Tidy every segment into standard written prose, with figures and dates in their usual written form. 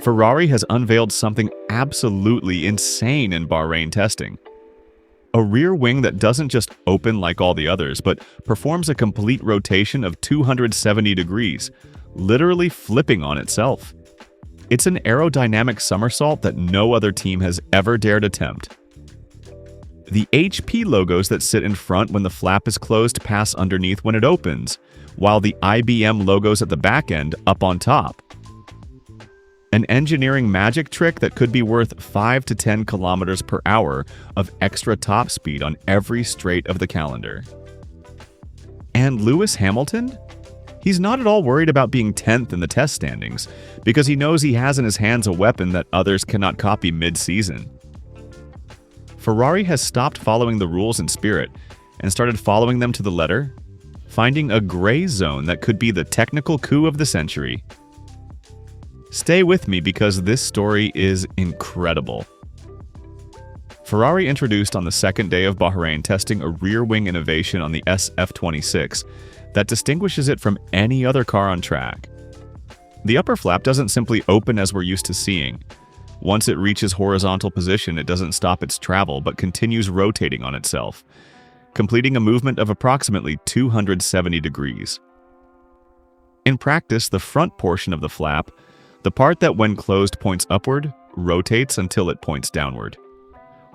Ferrari has unveiled something absolutely insane in Bahrain testing. A rear wing that doesn't just open like all the others, but performs a complete rotation of 270 degrees, literally flipping on itself. It's an aerodynamic somersault that no other team has ever dared attempt. The HP logos that sit in front when the flap is closed pass underneath when it opens, while the IBM logos at the back end up on top. An engineering magic trick that could be worth 5 to 10 kilometers per hour of extra top speed on every straight of the calendar. And Lewis Hamilton? He's not at all worried about being 10th in the test standings, because he knows he has in his hands a weapon that others cannot copy mid-season. Ferrari has stopped following the rules in spirit and started following them to the letter, finding a gray zone that could be the technical coup of the century. Stay with me because this story is incredible. Ferrari introduced on the second day of Bahrain testing a rear wing innovation on the SF26 that distinguishes it from any other car on track. The upper flap doesn't simply open as we're used to seeing. Once it reaches horizontal position, it doesn't stop its travel but continues rotating on itself, completing a movement of approximately 270 degrees. In practice, the front portion of the flap, the part that when closed points upward, rotates until it points downward,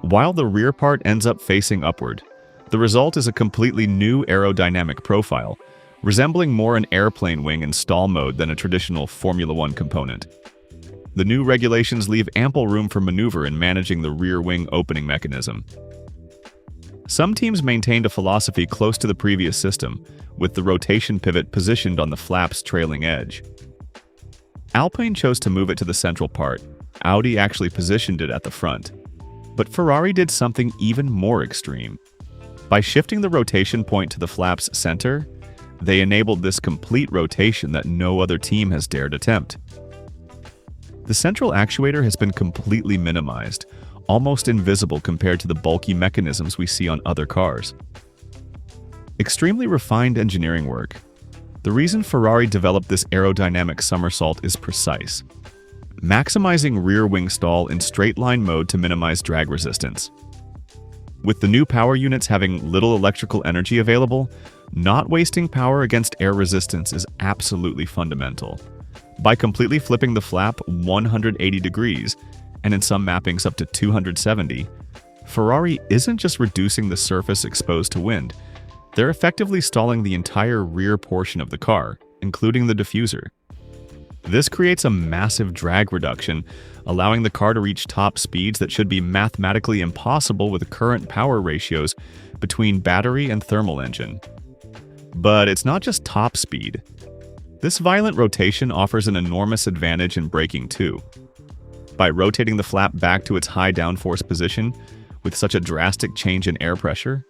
while the rear part ends up facing upward. The result is a completely new aerodynamic profile, resembling more an airplane wing in stall mode than a traditional Formula One component. The new regulations leave ample room for maneuver in managing the rear wing opening mechanism. Some teams maintained a philosophy close to the previous system, with the rotation pivot positioned on the flap's trailing edge. Alpine chose to move it to the central part. Audi actually positioned it at the front. But Ferrari did something even more extreme. By shifting the rotation point to the flap's center, they enabled this complete rotation that no other team has dared attempt. The central actuator has been completely minimized, almost invisible compared to the bulky mechanisms we see on other cars. Extremely refined engineering work. The reason Ferrari developed this aerodynamic somersault is precise: maximizing rear wing stall in straight-line mode to minimize drag resistance. With the new power units having little electrical energy available, not wasting power against air resistance is absolutely fundamental. By completely flipping the flap 180 degrees, and in some mappings up to 270, Ferrari isn't just reducing the surface exposed to wind, they're effectively stalling the entire rear portion of the car, including the diffuser. This creates a massive drag reduction, allowing the car to reach top speeds that should be mathematically impossible with current power ratios between battery and thermal engine. But it's not just top speed. This violent rotation offers an enormous advantage in braking too. By rotating the flap back to its high downforce position, with such a drastic change in air pressure,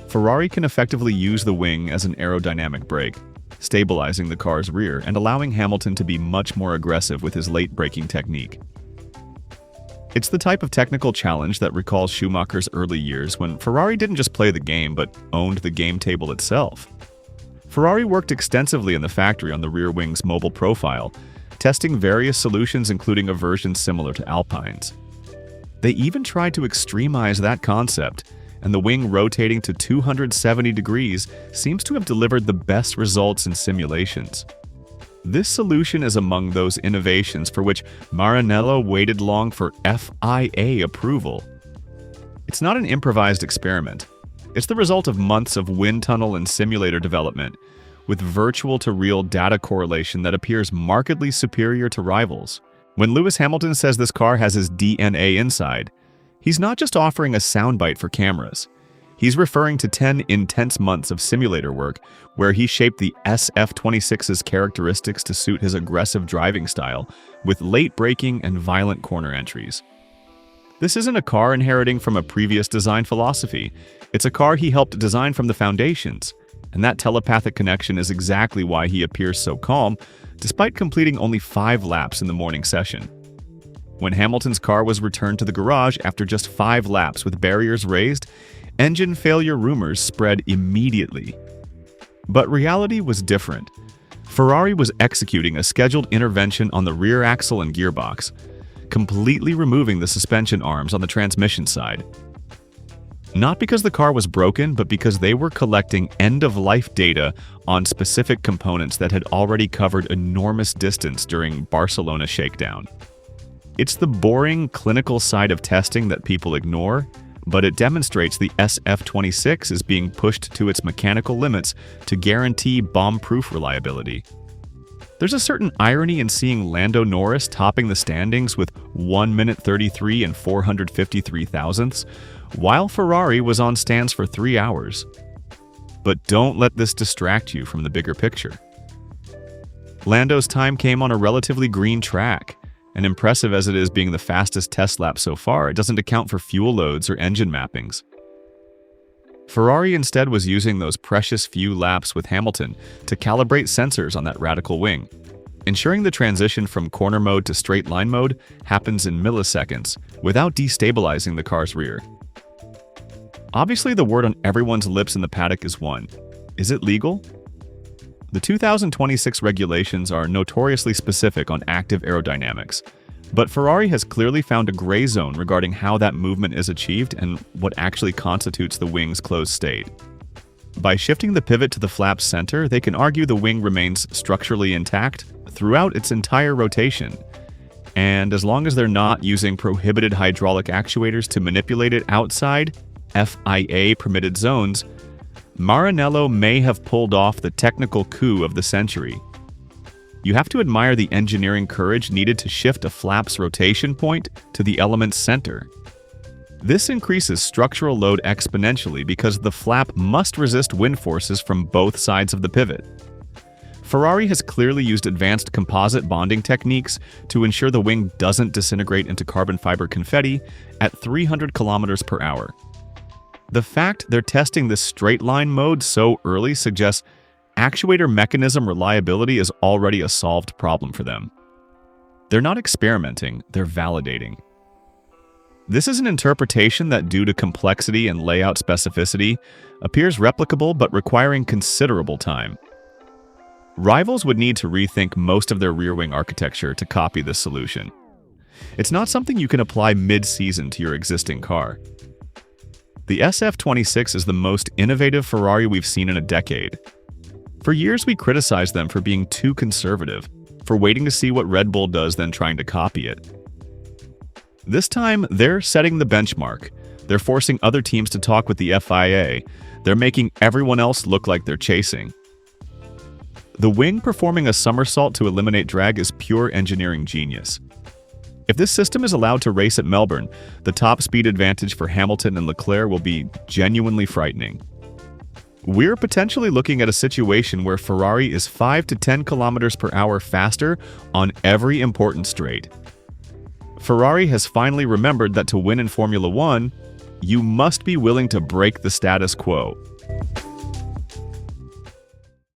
Ferrari can effectively use the wing as an aerodynamic brake, stabilizing the car's rear and allowing Hamilton to be much more aggressive with his late braking technique. It's the type of technical challenge that recalls Schumacher's early years when Ferrari didn't just play the game but owned the game table itself. Ferrari worked extensively in the factory on the rear wing's mobile profile, testing various solutions including a version similar to Alpine's. They even tried to extremize that concept, and the wing rotating to 270 degrees seems to have delivered the best results in simulations. This solution is among those innovations for which Maranello waited long for FIA approval. It's not an improvised experiment. It's the result of months of wind tunnel and simulator development, with virtual-to-real data correlation that appears markedly superior to rivals. When Lewis Hamilton says this car has his DNA inside, he's not just offering a soundbite for cameras. He's referring to 10 intense months of simulator work where he shaped the SF26's characteristics to suit his aggressive driving style, with late braking and violent corner entries. This isn't a car inheriting from a previous design philosophy. It's a car he helped design from the foundations, and that telepathic connection is exactly why he appears so calm, despite completing only 5 laps in the morning session. When Hamilton's car was returned to the garage after just 5 laps with barriers raised, engine failure rumors spread immediately. But reality was different. Ferrari was executing a scheduled intervention on the rear axle and gearbox, completely removing the suspension arms on the transmission side. Not because the car was broken, but because they were collecting end-of-life data on specific components that had already covered enormous distance during Barcelona shakedown. It's the boring, clinical side of testing that people ignore, but it demonstrates the SF26 is being pushed to its mechanical limits to guarantee bomb-proof reliability. There's a certain irony in seeing Lando Norris topping the standings with 1 minute 33 and 453 thousandths, while Ferrari was on stands for 3 hours. But don't let this distract you from the bigger picture. Lando's time came on a relatively green track, and impressive as it is being the fastest test lap so far, it doesn't account for fuel loads or engine mappings. Ferrari instead was using those precious few laps with Hamilton to calibrate sensors on that radical wing, ensuring the transition from corner mode to straight line mode happens in milliseconds without destabilizing the car's rear. Obviously, the word on everyone's lips in the paddock is one. Is it legal? The 2026 regulations are notoriously specific on active aerodynamics, but Ferrari has clearly found a gray zone regarding how that movement is achieved and what actually constitutes the wing's closed state. By shifting the pivot to the flap's center, they can argue the wing remains structurally intact throughout its entire rotation. And as long as they're not using prohibited hydraulic actuators to manipulate it outside FIA-permitted zones, Maranello may have pulled off the technical coup of the century. You have to admire the engineering courage needed to shift a flap's rotation point to the element's center. This increases structural load exponentially because the flap must resist wind forces from both sides of the pivot. Ferrari has clearly used advanced composite bonding techniques to ensure the wing doesn't disintegrate into carbon fiber confetti at 300 kilometers per hour. The fact they're testing this straight-line mode so early suggests actuator mechanism reliability is already a solved problem for them. They're not experimenting, they're validating. This is an interpretation that, due to complexity and layout specificity, appears replicable but requiring considerable time. Rivals would need to rethink most of their rear-wing architecture to copy this solution. It's not something you can apply mid-season to your existing car. The SF26 is the most innovative Ferrari we've seen in a decade. For years, we criticized them for being too conservative, for waiting to see what Red Bull does then trying to copy it. This time, they're setting the benchmark. They're forcing other teams to talk with the FIA. They're making everyone else look like they're chasing. The wing performing a somersault to eliminate drag is pure engineering genius. If this system is allowed to race at Melbourne, the top speed advantage for Hamilton and Leclerc will be genuinely frightening. We're potentially looking at a situation where Ferrari is 5 to 10 kilometers per hour faster on every important straight. Ferrari has finally remembered that to win in Formula One, you must be willing to break the status quo.